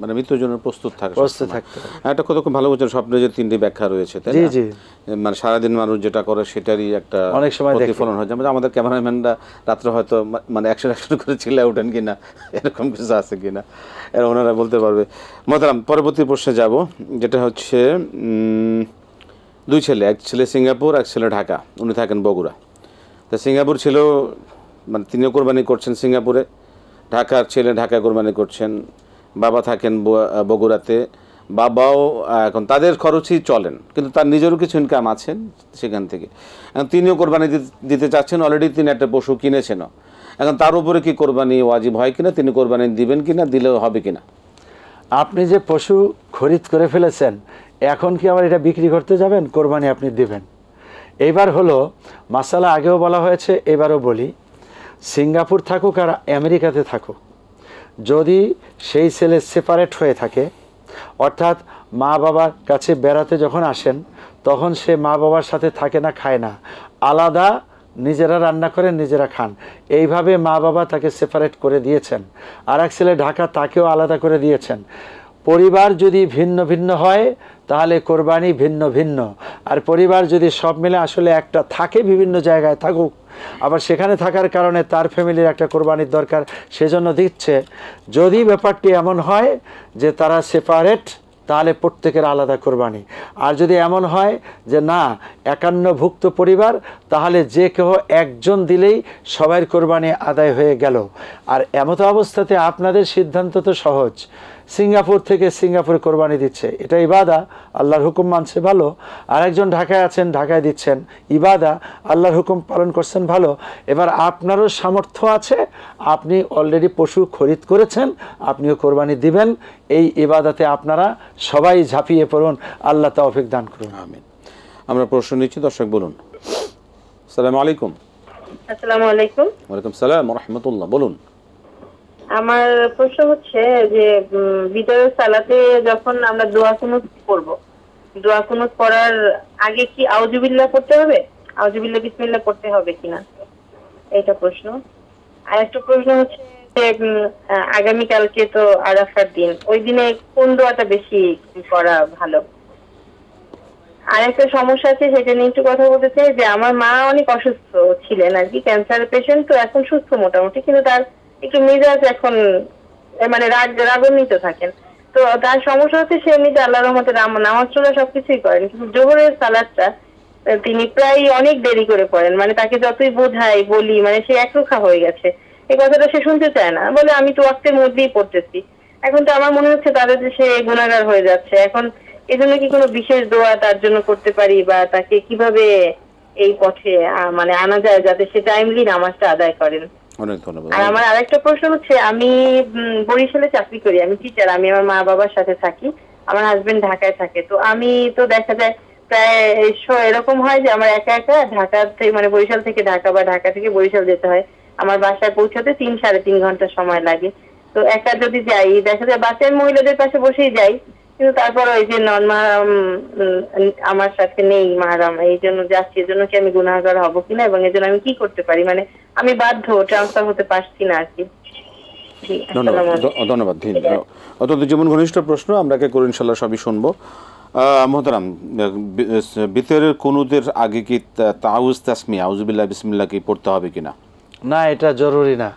মানে মৃত্যুর জন্য প্রস্তুত থাকতে হবে। একটা কথা খুব ভালো বলছেন, স্বপ্নে যে 3টি ব্যাখ্যা রয়েছে, তাই না? জি। মানে সারাদিন মানুষ যেটা করে সেটারই একটা অনেক সময় প্রতিফলন হয়। যেমন আমাদের ক্যামেরাম্যানরা রাত্রে হয়তো মানে 100 করে চিল্লায় ওঠেন কিনা, এরকম কিছু আছে কিনা এরা ওনারা বলতে পারবে। মোহতারাম, পরবর্তী প্রশ্নে যাব, যেটা হচ্ছে 2 ছেলে, এক ছেলে সিঙ্গাপুর, এক ছেলে ঢাকা, উনি থাকেন বগুড়া। তা সিঙ্গাপুর ছিল মানে তিনিও কোরবানি করছেন সিঙ্গাপুরে, ঢাকার ছেলে ঢাকায় কোরবানি করছেন, বাবা থাকেন বগুড়াতে। বাবাও এখন তাদের খরচই চলেন, কিন্তু তার নিজেরও কিছু ইনকাম আছেন সেখান থেকে। এখন তিনিও কোরবানি দিতে চাচ্ছেন, অলরেডি তিনি একটা পশু কিনেছেনও। এখন তার উপরে কি কোরবানি ওয়াজিব হয় কিনা, তিনি কোরবানি দিবেন কিনা, দিলেও হবে কিনা? আপনি যে পশু খরিদ করে ফেলেছেন, এখন কি আবার এটা বিক্রি করতে যাবেন? কোরবানি আপনি দিবেন। এইবার হলো মাসালা, আগেও বলা হয়েছে, এবারও বলি, সিঙ্গাপুর থাকুক আর আমেরিকাতে থাকুক, যদি সেই ছেলে সেপারেট হয়ে থাকে, অর্থাৎ মা বাবার কাছে বেড়াতে যখন আসেন তখন সে মা বাবার সাথে থাকে না, খায় না, আলাদা নিজেরা রান্না করেন, নিজেরা খান, এইভাবে মা বাবা তাকে সেপারেট করে দিয়েছেন। আর এক ছেলে ঢাকা, তাকেও আলাদা করে দিয়েছেন। পরিবার যদি ভিন্ন ভিন্ন হয় তাহলে কোরবানি ভিন্ন ভিন্ন, আর পরিবার যদি সব মিলে আসলে একটা থাকে, বিভিন্ন জায়গায় থাকুক, আবার সেখানে থাকার কারণে তার ফ্যামিলির একটা কোরবানির দরকার, সেজন্য দিচ্ছে। যদি ব্যাপারটি এমন হয় যে তারা সেপারেট, তাহলে প্রত্যেকের আলাদা কোরবানি। আর যদি এমন হয় যে না, একান্নভুক্ত পরিবার, তাহলে যে কেউ একজন দিলেই সবার কোরবানি আদায় হয়ে গেল। আর এমত অবস্থাতে আপনাদের সিদ্ধান্ত তো সহজ, সিঙ্গাপুর থেকে সিঙ্গাপুরে কোরবানি দিচ্ছে, এটা ইবাদা, আল্লাহর হুকুম মানছে, ভালো। আর একজন ঢাকায় আছেন, ঢাকায় দিচ্ছেন, ইবাদা, আল্লাহর হুকুম পালন করছেন, ভালো। এবার আপনারও সামর্থ্য আছে, আপনি অলরেডি পশু খরিদ করেছেন, আপনিও কোরবানি দিবেন। এই ইবাদাতে আপনারা সবাই ঝাঁপিয়ে পড়ুন, আল্লাহ তৌফিক দান করুন। আমিন। আমরা প্রশ্ন নিচ্ছি, দর্শক বলুন। আসসালামু আলাইকুম। আসসালামু আলাইকুম। ওয়ালাইকুম সালাম ওয়া রাহমাতুল্লাহ, বলুন। আমার প্রশ্ন হচ্ছে যে বিদায়ের সালাতে যখন আমরা দোয়া কুনুত করব, দোয়া কুনুত করার আগে কি আউযুবিল্লাহ পড়তে হবে, আউযুবিল্লাহ বিসমিল্লাহ পড়তে হবে কিনা, এইটা প্রশ্ন। আর একটা প্রশ্ন হচ্ছে যে আগামীকালকে তো আরাফার দিন, ওই দিনে কোন দোয়াটা বেশি করা ভালো? আর একটা সমস্যা আছে, সেটা নিয়ে একটু কথা বলতে চাই। যে আমার মা অনেক অসুস্থ ছিলেন আর কি, ক্যান্সার পেশেন্ট, তো এখন সুস্থ মোটামুটি, কিন্তু তার একটু মেজাজ এখন মানে রাগান্বিত থাকেন। তো তার সমস্যা হচ্ছে, সে এমনিতে আল্লাহর রহমতে নামাজ চলা সবকিছুই করেন, কিন্তু জোহরের সালাতটা তিনি প্রায় অনেক দেরি করে পড়েন। মানে তাকে যতই বোঝাই বলি, মানে সে একরোখা হয়ে গেছে, এই কথাটা সে শুনতে চায় না, বলে আমি তো ওয়াক্তের মধ্যেই পড়তেছি। এখন তো আমার মনে হচ্ছে তাদের যে সে গুনাহগার হয়ে যাচ্ছে। এখন এজন্য কি কোনো বিশেষ দোয়া তার জন্য করতে পারি, বা তাকে কিভাবে এই পথে মানে আনা যায় যাতে সে টাইমলি নামাজটা আদায় করেন? অনেক ধন্যবাদ। আর আমার আরেকটা প্রশ্ন হচ্ছে, আমি বরিশালে চাকরি করি, আমি টিচার, আমি আমার মা বাবার সাথে থাকি, আমার হাজবেন্ড ঢাকায় থাকে। তো আমি তো দেখা যায় প্রায় এরকম হয় যে আমার একা একা ঢাকা থেকে, মানে বরিশাল থেকে ঢাকা বা ঢাকা থেকে বরিশাল যেতে হয়, আমার বাসায় পৌঁছাতে 3-3.5 ঘন্টা সময় লাগে। তো একা যদি যাই, দেখা যায় বাসের মহিলাদের পাশে বসেই যাই, কিন্তু তারপর ওই যে নন মাহরাম আমার সাথে নেই মাহরাম, এই জন্য যাচ্ছি। এই জন্য কি আমি গুনাহগার হবো কিনা, এবং এই জন্য আমি কি করতে পারি, মানে আমি বাধ্য ট্রান্সফার হতে পারছি না আর কি। ধন্যবাদ। অত্যন্ত জীবন ঘনিষ্ঠ প্রশ্ন, আমরা কে করে ইনশাল্লাহ সবই শুনবো। মোহতারাম, ভিতরের কুনুদের আগে কি তাউজ তাসমিয়া আউযুবিল্লাহ বিসমিল্লাহ কি পড়তে হবে কিনা? না, এটা জরুরি না।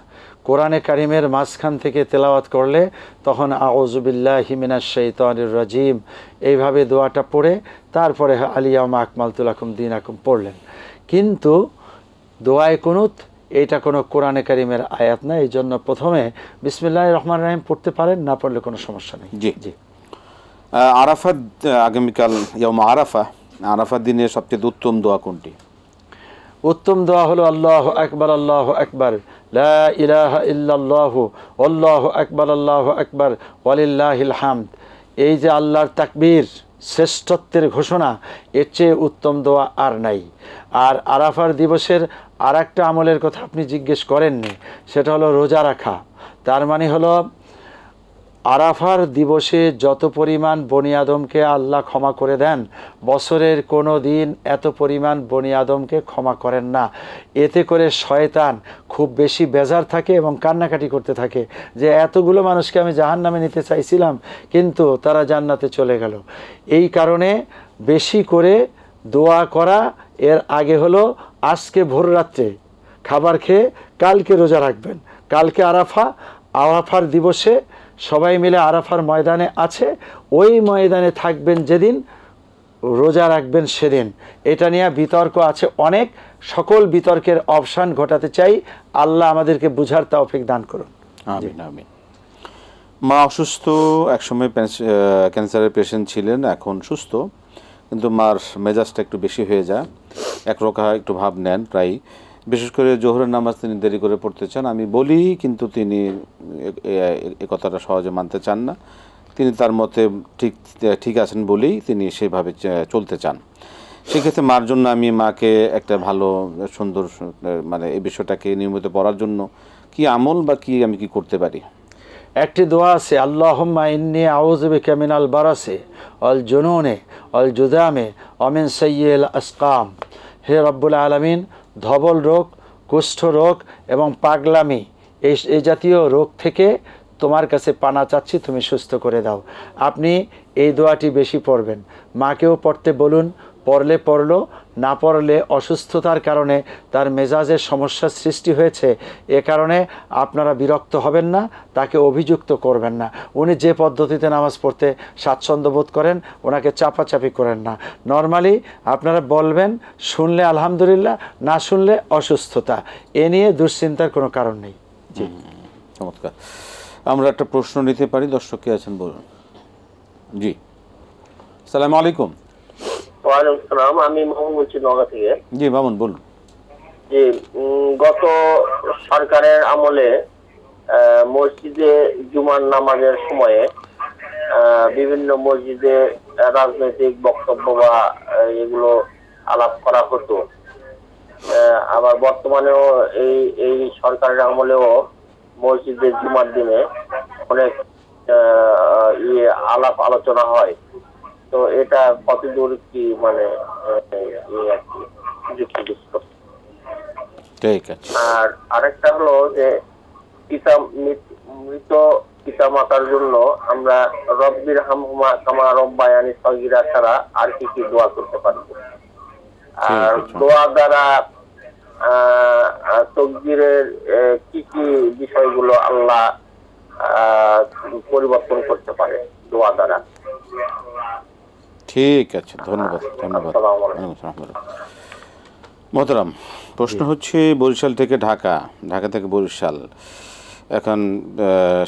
কোরআনে কারিমের মাঝখান থেকে তেলাওয়াত করলে তখন আউযু বিল্লাহি মিনাশ শাইতানির রাজিম এইভাবে দোয়াটা পড়ে তারপরে আলিয়াউমা আকমালতু লাকুম দীনাকুম পড়লেন। কিন্তু দোয়ায়ে কুনুত এইটা কোনো কোরআনে কারিমের আয়াত না, এই জন্য প্রথমে বিসমিল্লাহির রহমানির রহিম পড়তে পারেন, না পড়লে কোনো সমস্যা নেই। জি জি। আরাফাত আগামীকাল ইয়াউমা আরাফাত দিনের সবচেয়ে উত্তম দোয়া কোনটি? উত্তম দোয়া হলো আল্লাহু আকবার, লা ইলাহা ইল্লাল্লাহু আল্লাহু আকবার ওয়ালিল্লাহিল হামদ। এই যে আল্লাহর তাকবীর, শ্রেষ্ঠত্বের ঘোষণা, এর চেয়ে উত্তম দোয়া আর নাই। আর আরাফার দিবসের আর একটা আমলের কথা আপনি জিজ্ঞেস করেননি, সেটা হলো রোজা রাখা। তার মানে হলো আরাফার দিবসে যত পরিমাণ বনি আদমকে আল্লাহ ক্ষমা করে দেন, বছরের কোনো দিন এত পরিমাণ বনি আদমকে ক্ষমা করেন না। এতে করে শয়তান খুব বেশি বেজার থাকে এবং কান্নাকাটি করতে থাকে যে এতগুলো মানুষকে আমি জাহান্নামে নিতে চাইছিলাম কিন্তু তারা জান্নাতে চলে গেল। এই কারণে বেশি করে দোয়া করা। এর আগে হলো আজকে ভোর রাত্রে খাবার খেয়ে কালকে রোজা রাখবেন। কালকে আরাফার দিবসে সবাই মিলে আরাফার ময়দানে আছে, ওই ময়দানে থাকবেন যেদিন, রোজা রাখবেন সেদিন। এটা নিয়ে বিতর্ক আছে অনেক, সকল বিতর্কের অবসান ঘটাতে চাই। আল্লাহ আমাদেরকে বুঝার তৌফিক দান করুন। আমিন আমিন। মা অসুস্থ, একসময় ক্যান্সারের পেশেন্ট ছিলেন, এখন সুস্থ, কিন্তু মার মেজাজটা একটু বেশি হয়ে যায়, একরকম একটু ভাব নেন প্রায়। বিশেষ করে জোহরের নামাজ তিনি দেরি করে পড়তে চান, আমি বলি, কিন্তু তিনি এ কথাটা সহজে মানতে চান না। তিনি তার মতে ঠিক আছেন বলেই তিনি সেভাবে চলতে চান। সেক্ষেত্রে মার জন্য আমি মাকে একটা ভালো সুন্দর মানে এই বিষয়টাকে নিয়মিত পড়ার জন্য কি আমল বা কি আমি কি করতে পারি? একটি দোয়া আছে, আল্লাহুম্মা ইন্নী আউযু বিকা মিনাল বারাসি ওয়াল জুনুনি ওয়াল জুযামি ওয়া মিন সাইয়্যিল আসকাম। হে রব্বুল আলামিন, ধবল রোগ, কুষ্ঠ রোগ এবং পাগলামি এই জাতীয় রোগ থেকে তোমার কাছে পানা চাচ্ছি, তুমি সুস্থ করে দাও। আপনি এই দোয়াটি বেশি পড়বেন, মাকেও পড়তে বলুন। পড়লে পড়লো, না পড়লে অসুস্থতার কারণে তার মেজাজের সমস্যার সৃষ্টি হয়েছে, এ কারণে আপনারা বিরক্ত হবেন না, তাকে অভিযুক্ত করবেন না। উনি যে পদ্ধতিতে নামাজ পড়তে স্বাচ্ছন্দ্য বোধ করেন, ওনাকে চাপাচাপি করেন না। নর্মালি আপনারা বলবেন, শুনলে আলহামদুলিল্লাহ, না শুনলে অসুস্থতা। এ নিয়ে দুশ্চিন্তার কোনো কারণ নেই। জি, চমৎকার। আমরা একটা প্রশ্ন নিতে পারি, দর্শক কে আছেন বলুন। জি, আসসালামু আলাইকুম। ওয়ালাইকুম আসসালাম, আমি মামুন বলছি নওগাঁ থেকে। জি মামুন বলুন। জি, গত সরকারের আমলে মসজিদে জুমার নামাজের সময়ে বিভিন্ন মসজিদে রাজনৈতিক বক্তব্য বা এগুলো আলাপ করা হতো। আবার বর্তমানেও এই সরকারের আমলেও মসজিদে জুমার দিনে অনেক আলাপ আলোচনা হয়। তো এটা কতদূর কি মানে যুক্তিযুক্ত? ঠিক আছে। আর আরেকটা হলো যে মৃত পিতা মাতার জন্য আমরা রব্বির হামহুমা কামা রব্বায়ানি সগীরা ছাড়া আর কি কি দোয়া করতে পারবো? আর দোয়া দ্বারা তাকদীরের কি কি বিষয়গুলো আল্লাহ পরিবর্তন করতে পারে দোয়া দ্বারা? ঠিক আছে, ধন্যবাদ ধন্যবাদ। মোহতারাম, প্রশ্ন হচ্ছে বরিশাল থেকে ঢাকা, ঢাকা থেকে বরিশাল, এখন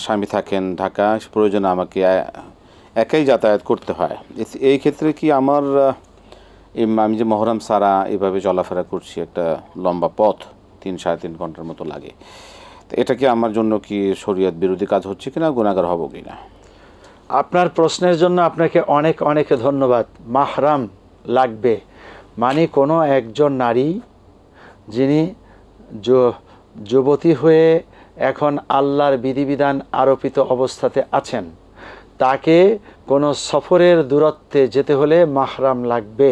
স্বামী থাকেন ঢাকা, প্রয়োজনে আমাকে একাই যাতায়াত করতে হয়। এই ক্ষেত্রে কি আমার আমি যে মহরম সারা এভাবে চলাফেরা করছি, একটা লম্বা পথ 3-3.5 ঘন্টার মতো লাগে, তো এটা কি আমার জন্য কি শরীয়ত বিরোধী কাজ হচ্ছে কিনা, গুনাহগার হব কিনা? আপনার প্রশ্নের জন্য আপনাকে অনেক অনেক ধন্যবাদ। মাহরাম লাগবে মানে কোনো একজন নারী যিনি যুবতী হয়ে এখন আল্লাহর বিধিবিধান আরোপিত অবস্থাতে আছেন, তাকে কোনো সফরের দূরত্বে যেতে হলে মাহরাম লাগবে।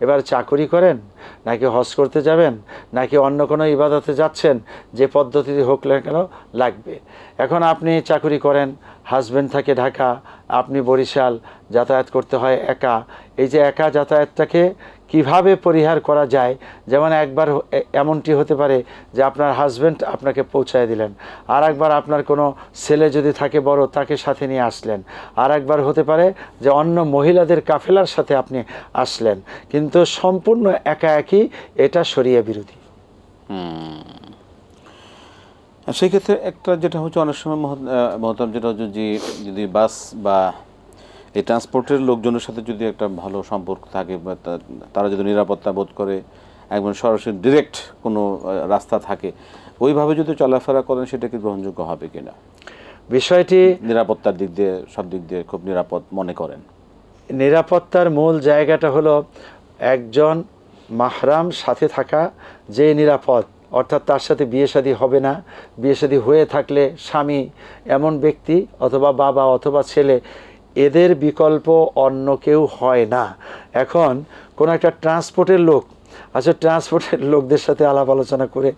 এবার চাকরি করেন, নাকি হজ করতে যাবেন, নাকি অন্য কোনো ইবাদতে যাচ্ছেন, যে পদ্ধতিতে হোক না কেন লাগবে। এখন আপনি চাকরি করেন, হাজব্যান্ড থাকে ঢাকা, আপনি বরিশাল, যাতায়াত করতে হয় একা। এই যে একা যাতায়াতটাকে কিভাবে পরিহার করা যায়, যেমন একবার এমনটি হতে পারে যে আপনার হাজব্যান্ড আপনাকে পৌঁছায় দিলেন, আর একবার আপনার কোনো ছেলে যদি থাকে বড়, তাকে সাথে নিয়ে আসলেন, আর একবার হতে পারে যে অন্য মহিলাদের কাফেলার সাথে আপনি আসলেন, কিন্তু সম্পূর্ণ একা একই, এটা শরিয়া বিরোধী। সেই ক্ষেত্রে একটা যেটা হচ্ছে অনেক সময় মহতাব, যেটা হচ্ছে যে যদি বাস বা এই ট্রান্সপোর্টের লোকজনের সাথে যদি একটা ভালো সম্পর্ক থাকে, বা তারা যদি নিরাপত্তা বোধ করে, একদম সরাসরি ডিরেক্ট কোনো রাস্তা থাকে, ওইভাবে যদি চলাফেরা করেন, সেটা কি গ্রহণযোগ্য হবে কিনা? বিষয়টি নিরাপত্তার দিক দিয়ে, সব দিক দিয়ে খুব নিরাপদ মনে করেন? নিরাপত্তার মূল জায়গাটা হলো একজন মাহরাম সাথে থাকা, যে নিরাপদ, অর্থাৎ তার সাথে বিয়ে শাদী হবে না, বিয়ে শাদী হয়ে থাকলে স্বামী এমন ব্যক্তি অথবা বাবা অথবা ছেলে, এদের বিকল্প অন্য কেউ হয় না। এখন কোনো একটা ট্রান্সপোর্টের লোক, আচ্ছা ট্রান্সপোর্টের লোকদের সাথে আলাপ আলোচনা করে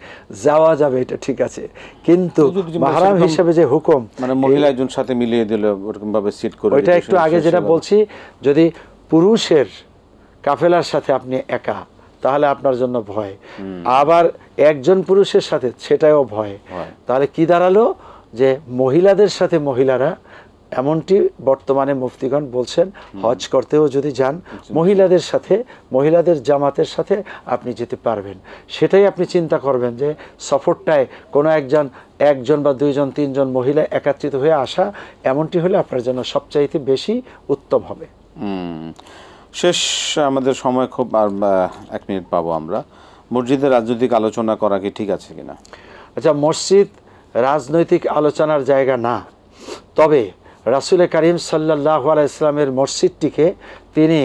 যাওয়া যাবে, এটা ঠিক আছে, কিন্তু মাহরাম হিসেবে যে হুকুম, মানে মহিলা একজন সাথে মিলিয়ে দিল ওরকম ভাবে সিট করে, ওইটা একটু আগে যেটা বলছি, যদি পুরুষের কাফেলার সাথে আপনি একা, তাহলে আপনার জন্য ভয়, আবার একজন পুরুষের সাথে, সেটাও ভয়। তাহলে কি দাঁড়ালো, যে মহিলাদের সাথে মহিলারা, এমনটি বর্তমানে মুফতিগণ বলছেন, হজ করতেও যদি যান, মহিলাদের সাথে, মহিলাদের জামাতের সাথে আপনি যেতে পারবেন। সেটাই আপনি চিন্তা করবেন যে সফরটায় কোনো একজন বা দুইজন তিনজন মহিলা একত্রিত হয়ে আসা, এমনটি হলে আপনার জন্য সবচাইতে বেশি উত্তম হবে। শেষ, আমাদের সময় খুব, আর 1 মিনিট পাবো আমরা। মসজিদে রাজনৈতিক আলোচনা করা কি ঠিক আছে কিনা? আচ্ছা, মসজিদ রাজনৈতিক আলোচনার জায়গা না, তবে রাসূল করিম সাল্লাল্লাহু আলাইহি ইসলামের মসজিদটিকে তিনি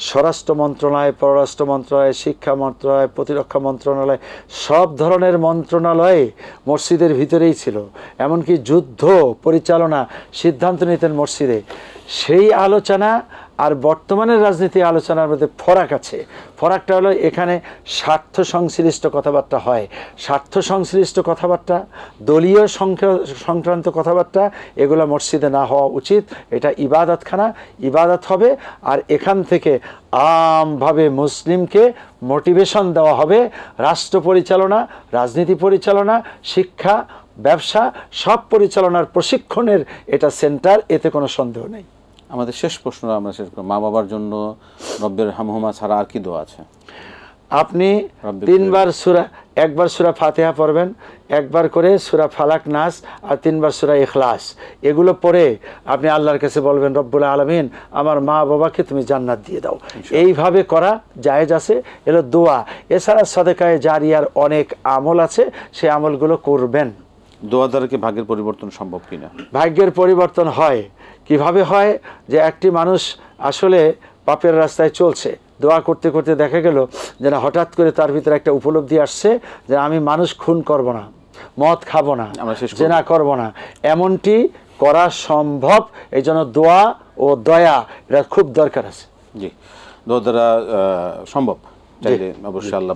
স্বরাষ্ট্র মন্ত্রণালয়, পররাষ্ট্র মন্ত্রণালয়, শিক্ষা মন্ত্রণালয়, প্রতিরক্ষা মন্ত্রণালয়, সব ধরনের মন্ত্রণালয়ে মসজিদের ভিতরেই ছিল। এমনকি যুদ্ধ পরিচালনা সিদ্ধান্ত নিতেন মসজিদে। সেই আলোচনা আর বর্তমানের রাজনীতি আলোচনার মধ্যে ফরাক আছে। ফরাকটা হলো, এখানে স্বার্থ সংশ্লিষ্ট কথাবার্তা হয়। স্বার্থ সংশ্লিষ্ট কথাবার্তা, দলীয় সংক্রান্ত কথাবার্তা, এগুলো মসজিদে না হওয়া উচিত। এটা ইবাদতখানা, ইবাদত হবে। আর এখান থেকে আমভাবে মুসলিমকে মোটিভেশন দেওয়া হবে। রাষ্ট্র পরিচালনা, রাজনীতি পরিচালনা, শিক্ষা, ব্যবসা, সব পরিচালনার প্রশিক্ষণের এটা সেন্টার, এতে কোনো সন্দেহ নেই। আমাদের শেষ প্রশ্ন আমরা শেষ করব, মা বাবার জন্য রব্বির হামহুমা ছাড়া আর কি দোয়া আছে? আপনি 3 বার সূরা, একবার সূরা ফাতিহা পড়বেন, একবার করে সূরা ফালাক নাস, আর 3 বার সূরা ইখলাস। এগুলো পড়ে আপনি আল্লাহর কাছে বলবেন, রব্বুল আলামিন আমার মা বাবাকে তুমি জান্নাত দিয়ে দাও। এইভাবে করা জায়েজ আছে, এলো দোয়া। এছাড়া সাদকায়ে জারিয়ার অনেক আমল আছে, সেই আমলগুলো করবেন। দোয়া দ্বারা কি ভাগ্যের পরিবর্তন সম্ভব কিনা? ভাগ্যের পরিবর্তন হয়। কিভাবে হয়, যে একটি মানুষ আসলে পাপের রাস্তায় চলছে, দোয়া করতে করতে দেখা গেল যে না, হঠাৎ করে তার ভিতরে একটা উপলব্ধি আসছে যে আমি মানুষ খুন করব না, মদ খাবো না, জেনা করব না। এমনটি করা সম্ভব। এই জন্য দোয়া ও দয়া এটা খুব দরকার আছে। জি, দোয়া দ্বারা সম্ভব, চাইলে অবশ্যই আল্লাহ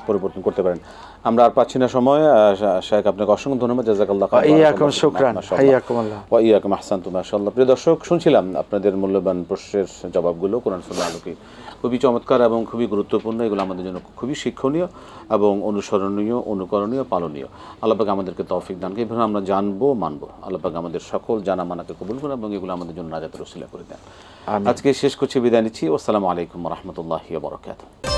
পরিবর্তন করতে পারেন। আমরা আর পাচ্ছি না সময়। শায়েখ, আপনাকে অসংখ্য ধন্যবাদ। জাযাকাল্লাহ খাইরান। ইয়াকুম শুকরান, হাইয়াকুমুল্লাহ ওয়া ইয়াকুম আহসানতুম। মাশাআল্লাহ। প্রিয় দর্শক, শুনছিলাম আপনাদের মূল্যবান প্রশ্নের জবাবগুলো কোরআন সুন্নাহ আলোকে খুবই চমৎকার এবং খুবই গুরুত্বপূর্ণ। এগুলো আমাদের জন্য খুবই শিক্ষণীয় এবং অনুসরণীয়, অনুকরণীয়, পালনীয়। আল্লাহ পাক আমাদেরকে তৌফিক দান, এইভাবে আমরা জানবো, মানবো। আল্লাহ পাক আমাদের সকল জানা মানাকে কবুল করুন এবং এগুলো আমাদের জন্য নাজাতের ওসিলা করে দেন। আজকে শেষ করছি, বিদায় নিচ্ছি। আসসালামু আলাইকুম ওয়া রাহমাতুল্লাহি ওয়া বারাকাতুহু।